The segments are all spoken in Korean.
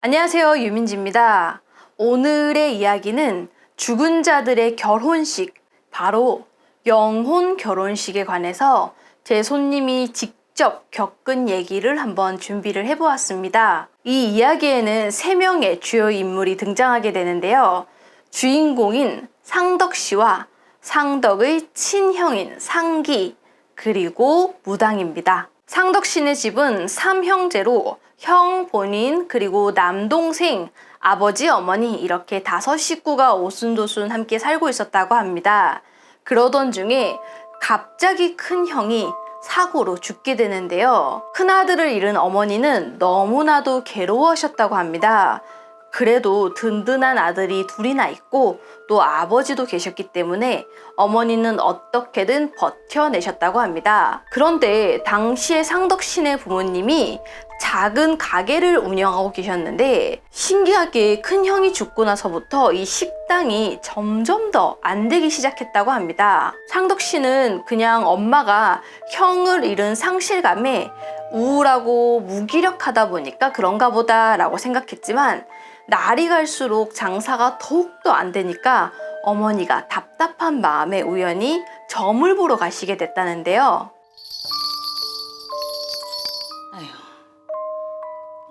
안녕하세요, 유민지입니다. 오늘의 이야기는 죽은 자들의 결혼식, 바로 영혼 결혼식에 관해서 제 손님이 직접 겪은 얘기를 한번 준비를 해보았습니다. 이 이야기에는 3명의 주요 인물이 등장하게 되는데요. 주인공인 상덕 씨와 상덕의 친형인 상기, 그리고 무당입니다. 상덕 씨네 집은 3형제로 형, 본인, 그리고 남동생, 아버지, 어머니 이렇게 5식구가 오순도순 함께 살고 있었다고 합니다. 그러던 중에 갑자기 큰 형이 사고로 죽게 되는데요. 큰아들을 잃은 어머니는 너무나도 괴로워하셨다고 합니다. 그래도 든든한 아들이 둘이나 있고 또 아버지도 계셨기 때문에 어머니는 어떻게든 버텨내셨다고 합니다. 그런데 당시에 상덕 씨네 부모님이 작은 가게를 운영하고 계셨는데 신기하게 큰 형이 죽고 나서부터 이 식당이 점점 더 안 되기 시작했다고 합니다. 상덕 씨는 그냥 엄마가 형을 잃은 상실감에 우울하고 무기력하다 보니까 그런가 보다 라고 생각했지만 날이 갈수록 장사가 더욱더 안 되니까 어머니가 답답한 마음에 우연히 점을 보러 가시게 됐다는데요. 아휴,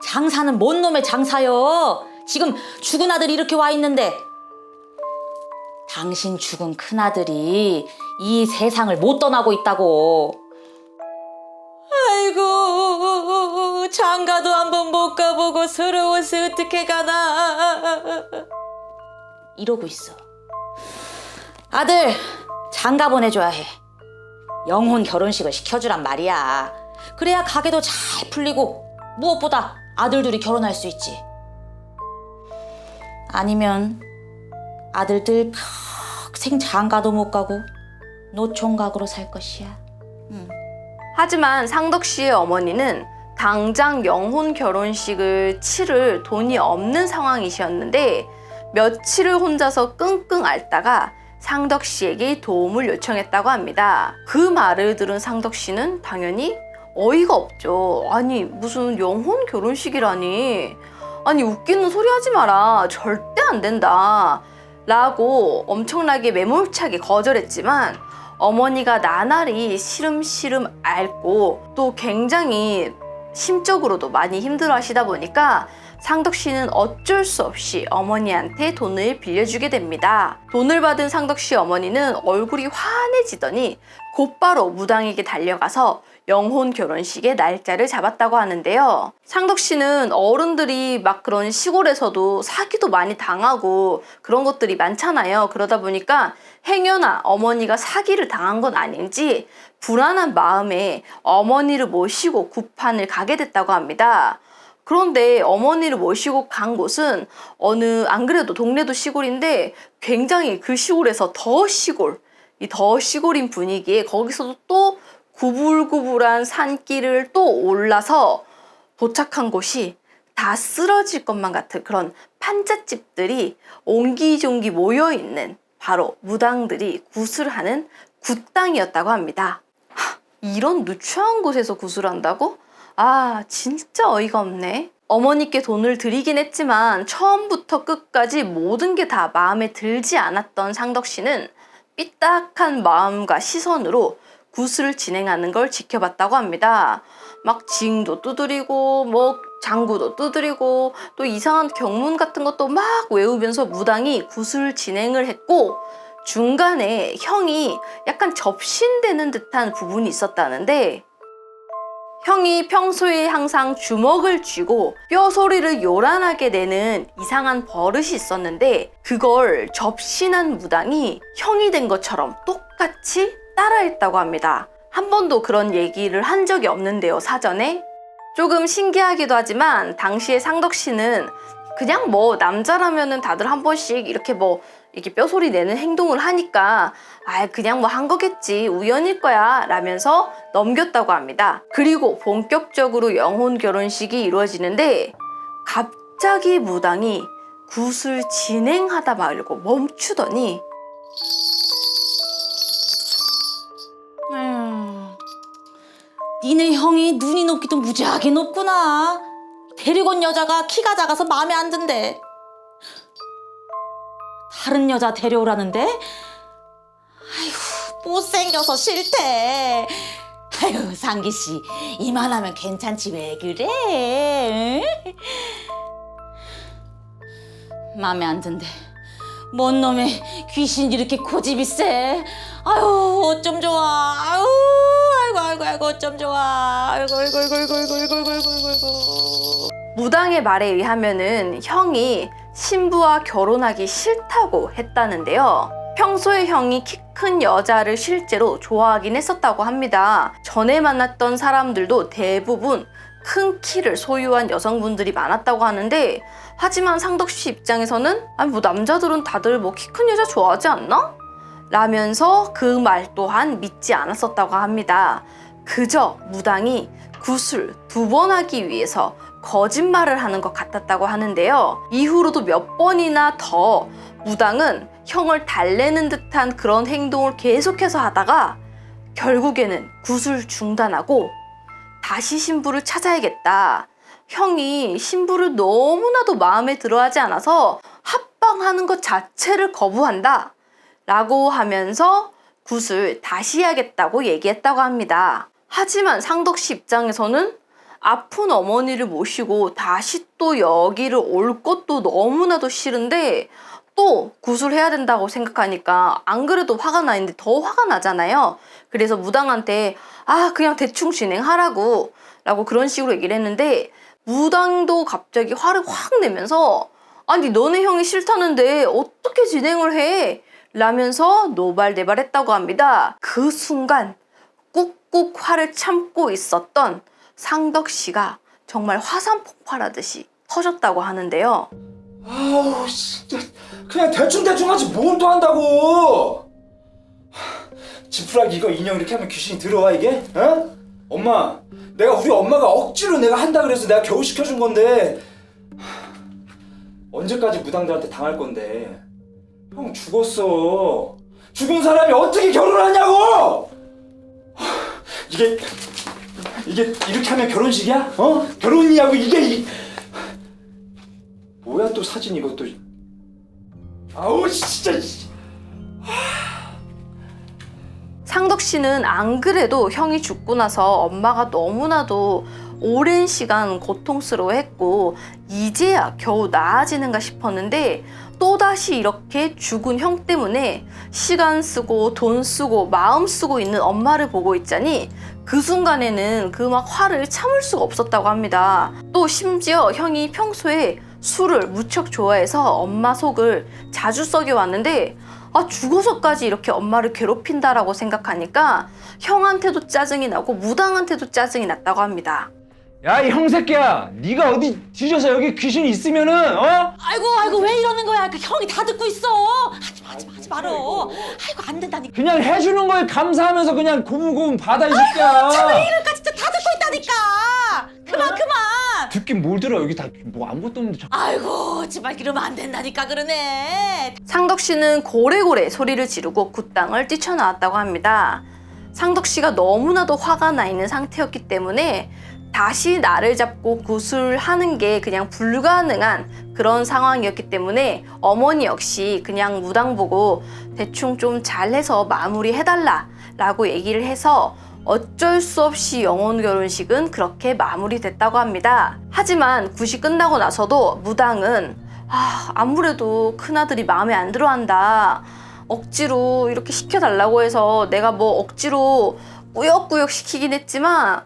장사는 뭔 놈의 장사요? 지금 죽은 아들이 이렇게 와 있는데 당신 죽은 큰아들이 이 세상을 못 떠나고 있다고. 아이고, 장가도 한번 못 가보고 서러워서 어떻게 가나 이러고 있어. 아들, 장가 보내줘야 해. 영혼 결혼식을 시켜주란 말이야. 그래야 가게도 잘 풀리고 무엇보다 아들들이 결혼할 수 있지. 아니면 아들들 평생 장가도 못 가고 노총각으로 살 것이야. 하지만 상덕 씨의 어머니는 당장 영혼 결혼식을 치를 돈이 없는 상황이셨는데 며칠을 혼자서 끙끙 앓다가 상덕 씨에게 도움을 요청했다고 합니다. 그 말을 들은 상덕 씨는 당연히 어이가 없죠. 아니, 무슨 영혼 결혼식이라니. 아니, 웃기는 소리 하지 마라. 절대 안 된다. 라고 엄청나게 매몰차게 거절했지만 어머니가 나날이 시름시름 앓고 또 굉장히 심적으로도 많이 힘들어 하시다 보니까 상덕 씨는 어쩔 수 없이 어머니한테 돈을 빌려주게 됩니다. 돈을 받은 상덕 씨 어머니는 얼굴이 환해지더니 곧바로 무당에게 달려가서 영혼 결혼식의 날짜를 잡았다고 하는데요. 상덕 씨는 어른들이 막 그런 시골에서도 사기도 많이 당하고 그런 것들이 많잖아요. 그러다 보니까 행여나 어머니가 사기를 당한 건 아닌지 불안한 마음에 어머니를 모시고 구판을 가게 됐다고 합니다. 그런데 어머니를 모시고 간 곳은 안 그래도 동네도 시골인데 굉장히 그 시골에서 더 시골, 이 더 시골인 분위기에 거기서도 또 구불구불한 산길을 또 올라서 도착한 곳이 다 쓰러질 것만 같은 그런 판잣집들이 옹기종기 모여있는 바로 무당들이 구슬하는 굿당이었다고 합니다. 이런 누추한 곳에서 구슬한다고? 아, 진짜 어이가 없네. 어머니께 돈을 드리긴 했지만 처음부터 끝까지 모든 게 다 마음에 들지 않았던 상덕 씨는 삐딱한 마음과 시선으로 굿을 진행하는 걸 지켜봤다고 합니다. 막 징도 두드리고 장구도 두드리고 또 이상한 경문 같은 것도 막 외우면서 무당이 굿을 진행을 했고 중간에 형이 약간 접신되는 듯한 부분이 있었다는데 형이 평소에 항상 주먹을 쥐고 뼈소리를 요란하게 내는 이상한 버릇이 있었는데 그걸 접신한 무당이 형이 된 것처럼 똑같이 따라했다고 합니다. 한 번도 그런 얘기를 한 적이 없는데요, 사전에. 조금 신기하기도 하지만 당시에 상덕 씨는 그냥 남자라면은 다들 한 번씩 이렇게 이렇게 뼈소리 내는 행동을 하니까 그냥 한 거겠지, 우연일 거야 라면서 넘겼다고 합니다. 그리고 본격적으로 영혼 결혼식이 이루어지는데 갑자기 무당이 굿을 진행하다 말고 멈추더니 니네 형이 눈이 높기도 무지하게 높구나. 데리고 온 여자가 키가 작아서 마음에 안 든대. 다른 여자 데려오라는데? 아이고, 못생겨서 싫대. 아유, 상기씨, 이만하면 괜찮지 왜 그래? 응? 마음에 안 든대. 뭔 놈의 귀신이 이렇게 고집이 세? 아유, 어쩜 좋아. 아유, 아이고, 어쩜 좋아. 아이고. 무당의 말에 의하면은 형이 신부와 결혼하기 싫다고 했다는데요. 평소에 형이 키 큰 여자를 실제로 좋아하긴 했었다고 합니다. 전에 만났던 사람들도 대부분 큰 키를 소유한 여성분들이 많았다고 하는데, 하지만 상덕 씨 입장에서는 아니 뭐 남자들은 다들 뭐 키 큰 여자 좋아하지 않나? 라면서 그 말 또한 믿지 않았었다고 합니다. 그저 무당이 구술 2번 하기 위해서 거짓말을 하는 것 같았다고 하는데요. 이후로도 몇 번이나 더 무당은 형을 달래는 듯한 그런 행동을 계속해서 하다가 결국에는 구술 중단하고 다시 신부를 찾아야겠다. 형이 신부를 너무나도 마음에 들어하지 않아서 합방하는 것 자체를 거부한다. 라고 하면서 구술 다시 해야겠다고 얘기했다고 합니다. 하지만 상덕 씨 입장에서는 아픈 어머니를 모시고 다시 또 여기를 올 것도 너무나도 싫은데 또 구술해야 된다고 생각하니까 안 그래도 화가 나 있는데 더 화가 나잖아요. 그래서 무당한테 그냥 대충 진행하라고 라고 그런 식으로 얘기를 했는데, 무당도 갑자기 화를 확 내면서 아니 너네 형이 싫다는데 어떻게 진행을 해? 라면서 노발대발했다고 합니다. 그 순간 꾹꾹 화를 참고 있었던 상덕 씨가 정말 화산 폭발하듯이 터졌다고 하는데요. 아우 진짜 그냥 대충 하지 뭘 또 한다고. 지푸라기 이거 인형 이렇게 하면 귀신이 들어와 이게? 어? 엄마, 내가 우리 엄마가 억지로 내가 한다 그래서 내가 겨우 시켜준 건데 언제까지 무당들한테 당할 건데. 형 죽었어. 죽은 사람이 어떻게 결혼하냐고. 이게 이렇게 하면 결혼식이야? 어? 결혼이냐고 이게 뭐야 또 사진 이것도. 아우 진짜. 상덕 씨는 안 그래도 형이 죽고 나서 엄마가 너무나도 오랜 시간 고통스러워했고 이제야 겨우 나아지는가 싶었는데, 또다시 이렇게 죽은 형 때문에 시간 쓰고 돈 쓰고 마음 쓰고 있는 엄마를 보고 있자니 그 순간에는 그 막 화를 참을 수가 없었다고 합니다. 또 심지어 형이 평소에 술을 무척 좋아해서 엄마 속을 자주 썩여왔는데 죽어서까지 이렇게 엄마를 괴롭힌다라고 생각하니까 형한테도 짜증이 나고 무당한테도 짜증이 났다고 합니다. 야, 이 형새끼야, 네가 어디 뒤져서 여기 귀신이 있으면은 아이고, 왜 이러는 거야? 그 형이 다 듣고 있어. 하지 말어. 아이고, 안 된다니까. 그냥 해주는 거에 감사하면서 그냥 고분고분 받아 이 새끼야. 왜 이럴까? 진짜 다 듣고 있다니까. 그만. 듣긴 뭘 들어. 여기 다 뭐 아무것도 없는데 아이고, 정말 이러면 안 된다니까 그러네. 상덕 씨는 고래고래 소리를 지르고 굿당을 뛰쳐나왔다고 합니다. 상덕 씨가 너무나도 화가 나 있는 상태였기 때문에 다시 나를 잡고 구술하는 게 그냥 불가능한 그런 상황이었기 때문에 어머니 역시 그냥 무당 보고 대충 좀 잘해서 마무리해달라 라고 얘기를 해서 어쩔 수 없이 영혼 결혼식은 그렇게 마무리됐다고 합니다. 하지만 굿이 끝나고 나서도 무당은 아무래도 큰아들이 마음에 안 들어한다. 억지로 이렇게 시켜달라고 해서 내가 뭐 억지로 꾸역꾸역 시키긴 했지만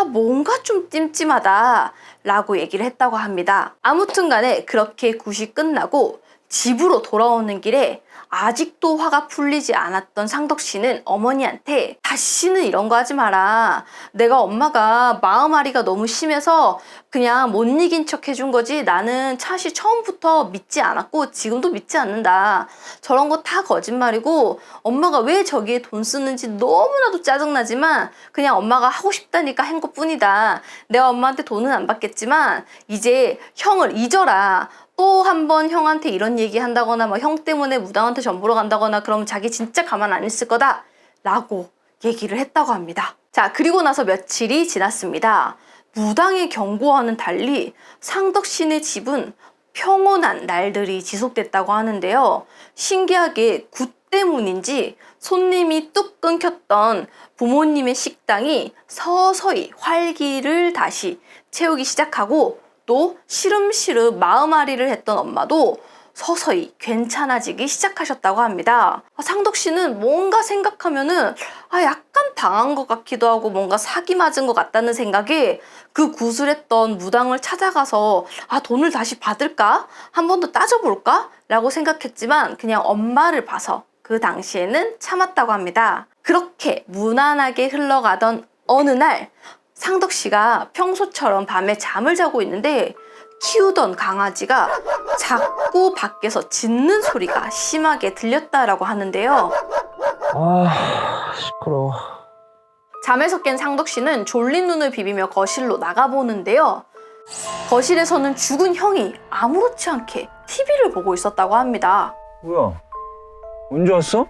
뭔가 좀 찜찜하다 라고 얘기를 했다고 합니다. 아무튼 간에 그렇게 굿이 끝나고 집으로 돌아오는 길에 아직도 화가 풀리지 않았던 상덕 씨는 어머니한테 다시는 이런 거 하지 마라. 내가 엄마가 마음앓이가 너무 심해서 그냥 못 이긴 척 해준 거지 나는 사실 처음부터 믿지 않았고 지금도 믿지 않는다. 저런 거 다 거짓말이고 엄마가 왜 저기에 돈 쓰는지 너무나도 짜증나지만 그냥 엄마가 하고 싶다니까 한 것뿐이다. 내가 엄마한테 돈은 안 받겠지만 이제 형을 잊어라. 또 한 번 형한테 이런 얘기 한다거나 형 때문에 무당한테 전보러 간다거나 그러면 자기 진짜 가만 안 있을 거다 라고 얘기를 했다고 합니다. 자, 그리고 나서 며칠이 지났습니다. 무당의 경고와는 달리 상덕신의 집은 평온한 날들이 지속됐다고 하는데요. 신기하게 구 때문인지 손님이 뚝 끊겼던 부모님의 식당이 서서히 활기를 다시 채우기 시작하고, 또 시름시름 마음앓이를 했던 엄마도 서서히 괜찮아지기 시작하셨다고 합니다. 상덕 씨는 뭔가 생각하면은 약간 당한 것 같기도 하고 뭔가 사기 맞은 것 같다는 생각에 그 구슬했던 무당을 찾아가서 돈을 다시 받을까? 한 번 더 따져볼까? 라고 생각했지만 그냥 엄마를 봐서 그 당시에는 참았다고 합니다. 그렇게 무난하게 흘러가던 어느 날, 상덕 씨가 평소처럼 밤에 잠을 자고 있는데 키우던 강아지가 자꾸 밖에서 짖는 소리가 심하게 들렸다라고 하는데요. 아, 시끄러워. 잠에서 깬 상덕 씨는 졸린 눈을 비비며 거실로 나가보는데요. 거실에서는 죽은 형이 아무렇지 않게 TV를 보고 있었다고 합니다. 뭐야? 언제 왔어?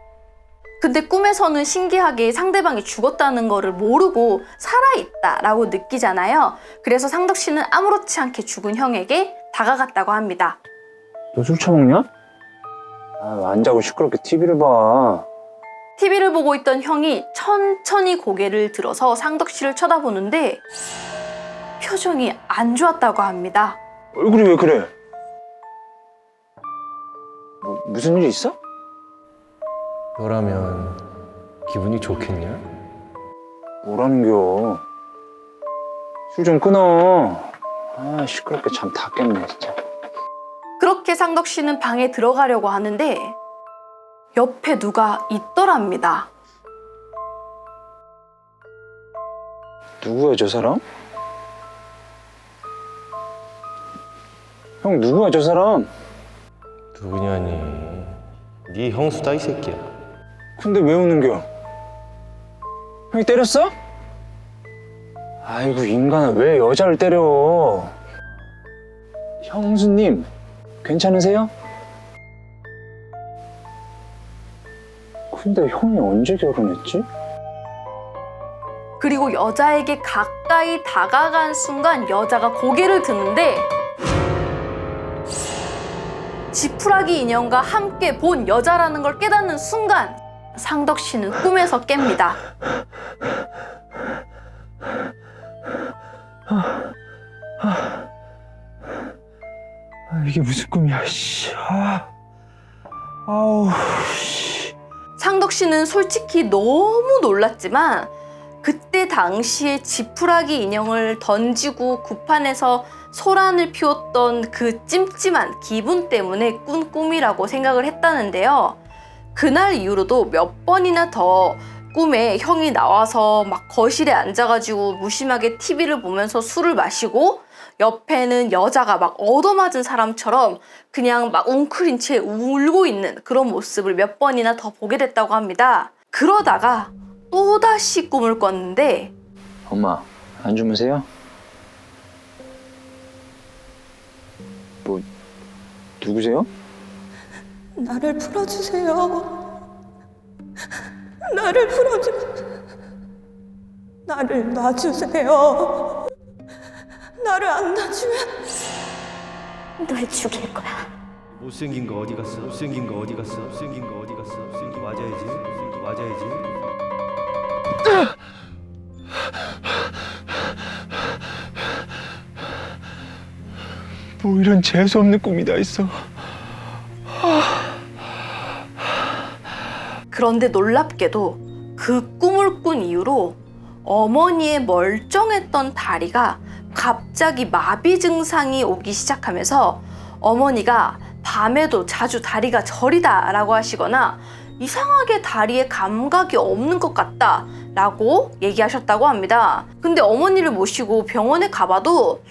근데 꿈에서는 신기하게 상대방이 죽었다는 거를 모르고 살아있다라고 느끼잖아요. 그래서 상덕 씨는 아무렇지 않게 죽은 형에게 다가갔다고 합니다. 너 술 처먹냐? 안 자고 시끄럽게 TV를 봐. TV를 보고 있던 형이 천천히 고개를 들어서 상덕 씨를 쳐다보는데 표정이 안 좋았다고 합니다. 얼굴이 왜 그래? 무슨 일 있어? 너라면 기분이 좋겠냐? 뭐라는겨? 술 좀 끊어. 시끄럽게 잠 다 깼네 진짜. 그렇게 상덕 씨는 방에 들어가려고 하는데 옆에 누가 있더랍니다. 누구야 저 사람? 형 누구야 저 사람? 누구냐니? 네 형수다 이 새끼야. 근데 왜 우는겨? 형이 때렸어? 아이고 인간아, 왜 여자를 때려? 형수님 괜찮으세요? 근데 형이 언제 결혼했지? 그리고 여자에게 가까이 다가간 순간 여자가 고개를 드는데 지푸라기 인형과 함께 본 여자라는 걸 깨닫는 순간 상덕 씨는 꿈에서 깹니다. 이게 무슨 꿈이야, 씨. 아우, 씨. 상덕 씨는 솔직히 너무 놀랐지만 그때 당시에 지푸라기 인형을 던지고 굿판에서 소란을 피웠던 그 찜찜한 기분 때문에 꾼 꿈이라고 생각을 했다는데요. 그날 이후로도 몇 번이나 더 꿈에 형이 나와서 막 거실에 앉아가지고 무심하게 TV를 보면서 술을 마시고 옆에는 여자가 막 얻어맞은 사람처럼 그냥 막 웅크린 채 울고 있는 그런 모습을 몇 번이나 더 보게 됐다고 합니다. 그러다가 또다시 꿈을 꿨는데 엄마, 안 주무세요? 뭐, 누구세요? 나를 풀어주세요. 나를 나를 놔주세요. 나를 안 놔주면 널 죽일 거야. 못생긴 거 어디 갔어? 못생긴 거 어디 갔어? 못생긴 거 어디 갔어? 못생긴 거 맞아야지. 못생긴 거 맞아야지. 뭐 이런 재수없는 꿈이 다 있어. 그런데 놀랍게도 그 꿈을 꾼 이후로 어머니의 멀쩡했던 다리가 갑자기 마비 증상이 오기 시작하면서 어머니가 밤에도 자주 다리가 저리다 라고 하시거나 이상하게 다리에 감각이 없는 것 같다 라고 얘기하셨다고 합니다. 근데 어머니를 모시고 병원에 가봐도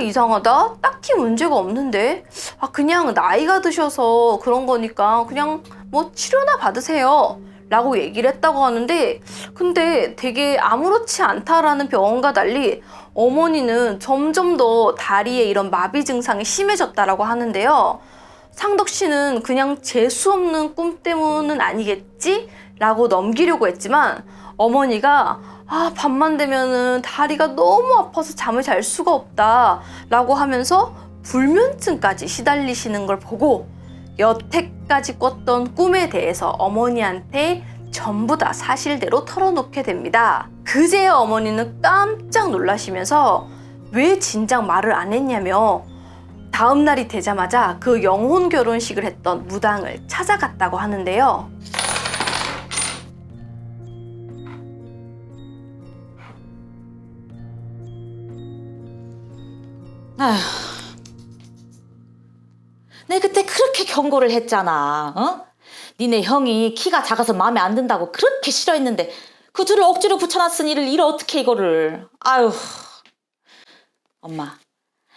이상하다, 딱히 문제가 없는데 그냥 나이가 드셔서 그런 거니까 그냥 뭐 치료나 받으세요 라고 얘기를 했다고 하는데, 근데 되게 아무렇지 않다라는 병원과 달리 어머니는 점점 더 다리에 이런 마비 증상이 심해졌다라고 하는데요. 상덕 씨는 그냥 재수없는 꿈 때문은 아니겠지? 라고 넘기려고 했지만 어머니가 밤만 되면은 다리가 너무 아파서 잠을 잘 수가 없다 라고 하면서 불면증까지 시달리시는 걸 보고 여태까지 꿨던 꿈에 대해서 어머니한테 전부 다 사실대로 털어놓게 됩니다. 그제야 어머니는 깜짝 놀라시면서 왜 진작 말을 안 했냐며 다음 날이 되자마자 그 영혼 결혼식을 했던 무당을 찾아갔다고 하는데요. 아휴, 내 그때 그렇게 경고를 했잖아. 어? 니네 형이 키가 작아서 마음에 안 든다고 그렇게 싫어했는데 그 둘을 억지로 붙여놨으니 이를 어떻게 이거를. 아유, 엄마,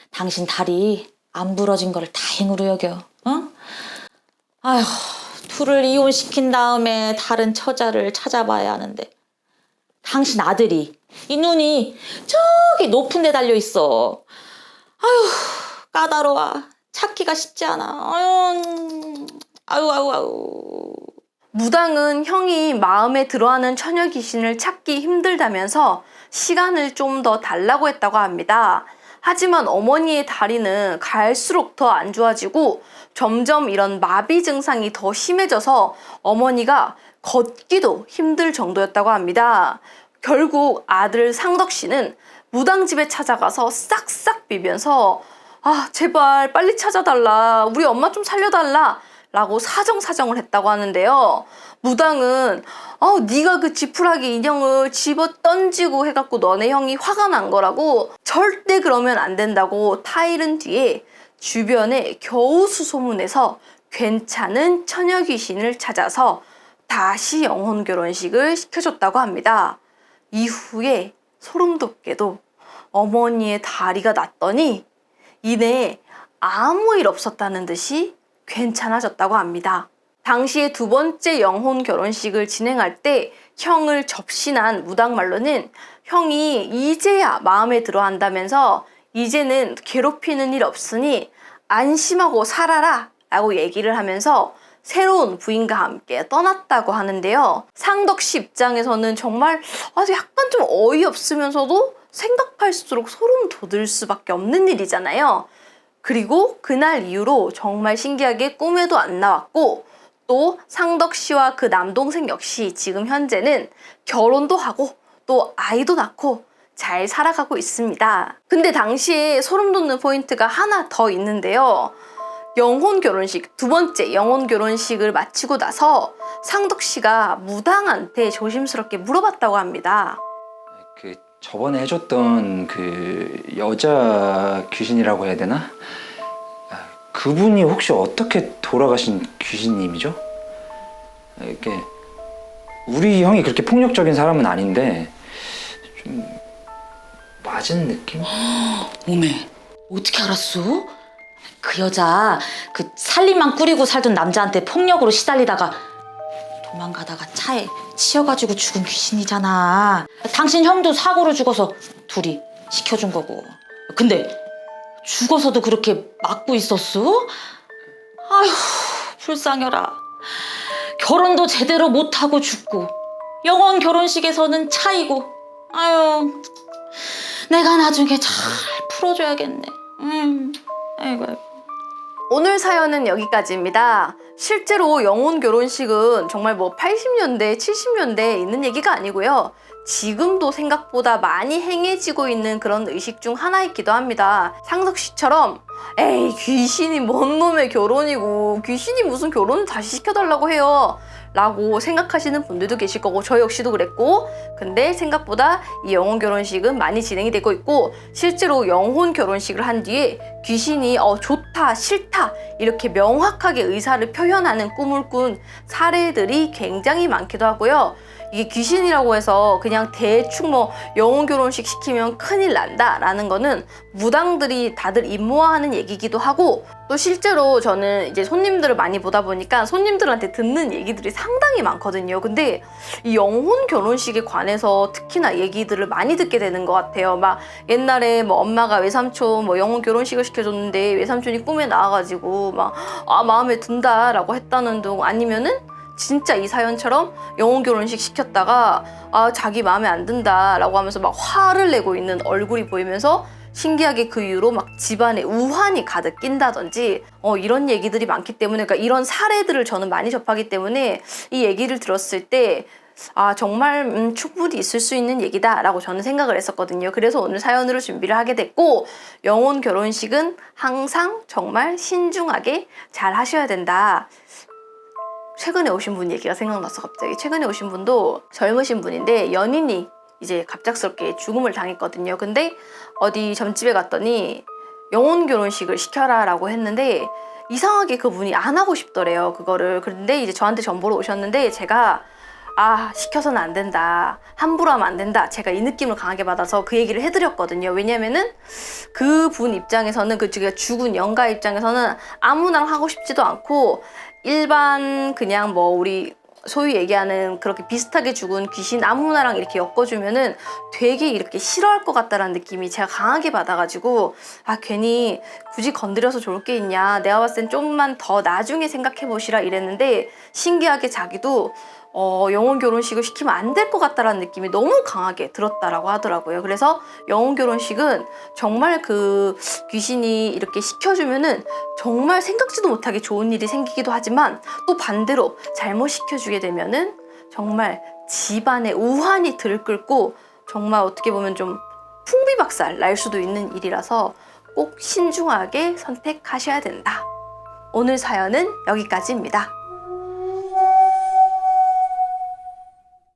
당신 다리 안 부러진 거를 다행으로 여겨. 어? 아휴, 둘을 이혼시킨 다음에 다른 처자를 찾아봐야 하는데 당신 아들이 이 눈이 저기 높은 데 달려 있어. 아유, 까다로워. 찾기가 쉽지 않아. 아유. 무당은 형이 마음에 들어하는 처녀 귀신을 찾기 힘들다면서 시간을 좀 더 달라고 했다고 합니다. 하지만 어머니의 다리는 갈수록 더 안 좋아지고 점점 이런 마비 증상이 더 심해져서 어머니가 걷기도 힘들 정도였다고 합니다. 결국 아들 상덕 씨는 무당집에 찾아가서 싹싹 비면서 제발 빨리 찾아달라, 우리 엄마 좀 살려달라 라고 사정사정을 했다고 하는데요. 무당은 네가 그 지푸라기 인형을 집어 던지고 해갖고 너네 형이 화가 난 거라고, 절대 그러면 안 된다고 타이른 뒤에 주변에 겨우 수소문해서 괜찮은 처녀 귀신을 찾아서 다시 영혼 결혼식을 시켜줬다고 합니다. 이후에 소름 돋게도 어머니의 다리가 낫더니 이내 아무 일 없었다는 듯이 괜찮아졌다고 합니다. 당시에 두 번째 영혼 결혼식을 진행할 때 형을 접신한 무당말로는 형이 이제야 마음에 들어 한다면서 이제는 괴롭히는 일 없으니 안심하고 살아라 라고 얘기를 하면서 새로운 부인과 함께 떠났다고 하는데요. 상덕 씨 입장에서는 정말 약간 좀 어이없으면서도 생각할수록 소름 돋을 수밖에 없는 일이잖아요. 그리고 그날 이후로 정말 신기하게 꿈에도 안 나왔고, 또 상덕 씨와 그 남동생 역시 지금 현재는 결혼도 하고 또 아이도 낳고 잘 살아가고 있습니다. 근데 당시에 소름 돋는 포인트가 하나 더 있는데요. 영혼 결혼식, 두 번째 영혼 결혼식을 마치고 나서 상덕 씨가 무당한테 조심스럽게 물어봤다고 합니다. 그 저번에 해줬던 그 여자 귀신이라고 해야 되나? 그분이 혹시 어떻게 돌아가신 귀신님이죠? 이렇게 우리 형이 그렇게 폭력적인 사람은 아닌데 좀 맞은 느낌? 어메, 어떻게 알았어? 그 여자 그 살림만 꾸리고 살던 남자한테 폭력으로 시달리다가 도망가다가 차에 치여가지고 죽은 귀신이잖아. 당신 형도 사고로 죽어서 둘이 시켜준 거고. 근데 죽어서도 그렇게 맞고 있었어? 아휴, 불쌍해라. 결혼도 제대로 못하고 죽고 영혼 결혼식에서는 차이고. 아유, 내가 나중에 잘 풀어줘야겠네. 아이고. 오늘 사연은 여기까지입니다. 실제로 영혼 결혼식은 정말 80년대, 70년대에 있는 얘기가 아니고요. 지금도 생각보다 많이 행해지고 있는 그런 의식 중 하나이기도 합니다. 상석 씨처럼 에이, 귀신이 뭔 놈의 결혼이고 귀신이 무슨 결혼을 다시 시켜달라고 해요 라고 생각하시는 분들도 계실 거고, 저 역시도 그랬고, 근데 생각보다 이 영혼 결혼식은 많이 진행이 되고 있고, 실제로 영혼 결혼식을 한 뒤에 귀신이 좋다 싫다 이렇게 명확하게 의사를 표현하는 꿈을 꾼 사례들이 굉장히 많기도 하고요. 이게 귀신이라고 해서 그냥 대충 영혼 결혼식 시키면 큰일 난다 라는 거는 무당들이 다들 임모아하는 얘기기도 하고, 또 실제로 저는 이제 손님들을 많이 보다 보니까 손님들한테 듣는 얘기들이 상당히 많거든요. 근데 이 영혼 결혼식에 관해서 특히나 얘기들을 많이 듣게 되는 것 같아요. 막 옛날에 엄마가 외삼촌 영혼 결혼식을 시켜줬는데 외삼촌이 꿈에 나와가지고 마음에 든다 라고 했다는 둥, 아니면은 진짜 이 사연처럼 영혼 결혼식 시켰다가 아 자기 마음에 안 든다라고 하면서 막 화를 내고 있는 얼굴이 보이면서 신기하게 그 이후로 막 집안에 우환이 가득 낀다든지 이런 얘기들이 많기 때문에, 그러니까 이런 사례들을 저는 많이 접하기 때문에 이 얘기를 들었을 때 아 정말 충분히 있을 수 있는 얘기다라고 저는 생각을 했었거든요. 그래서 오늘 사연으로 준비를 하게 됐고, 영혼 결혼식은 항상 정말 신중하게 잘 하셔야 된다. 최근에 오신 분 얘기가 생각났어. 갑자기 최근에 오신 분도 젊으신 분인데 연인이 이제 갑작스럽게 죽음을 당했거든요. 근데 어디 점집에 갔더니 영혼 결혼식을 시켜라 라고 했는데 이상하게 그분이 안 하고 싶더래요, 그거를. 그런데 이제 저한테 전보러 오셨는데 제가 아 시켜서는 안 된다, 함부로 하면 안 된다, 제가 이 느낌을 강하게 받아서 그 얘기를 해드렸거든요. 왜냐면은 그분 입장에서는, 그 죽은 영가 입장에서는 아무나 하고 싶지도 않고, 일반 그냥 뭐 우리 소위 얘기하는 그렇게 비슷하게 죽은 귀신 아무나랑 이렇게 엮어주면은 되게 이렇게 싫어할 것 같다라는 느낌이 제가 강하게 받아가지고 아 괜히 굳이 건드려서 좋을 게 있냐, 내가 봤을 땐 좀만 더 나중에 생각해 보시라 이랬는데, 신기하게 자기도 영혼 결혼식을 시키면 안 될 것 같다라는 느낌이 너무 강하게 들었다라고 하더라고요. 그래서 영혼 결혼식은 정말 그 귀신이 이렇게 시켜주면은 정말 생각지도 못하게 좋은 일이 생기기도 하지만, 또 반대로 잘못 시켜주게 되면은 정말 집안에 우환이 들끓고 정말 어떻게 보면 좀 풍비박살 날 수도 있는 일이라서 꼭 신중하게 선택하셔야 된다. 오늘 사연은 여기까지입니다.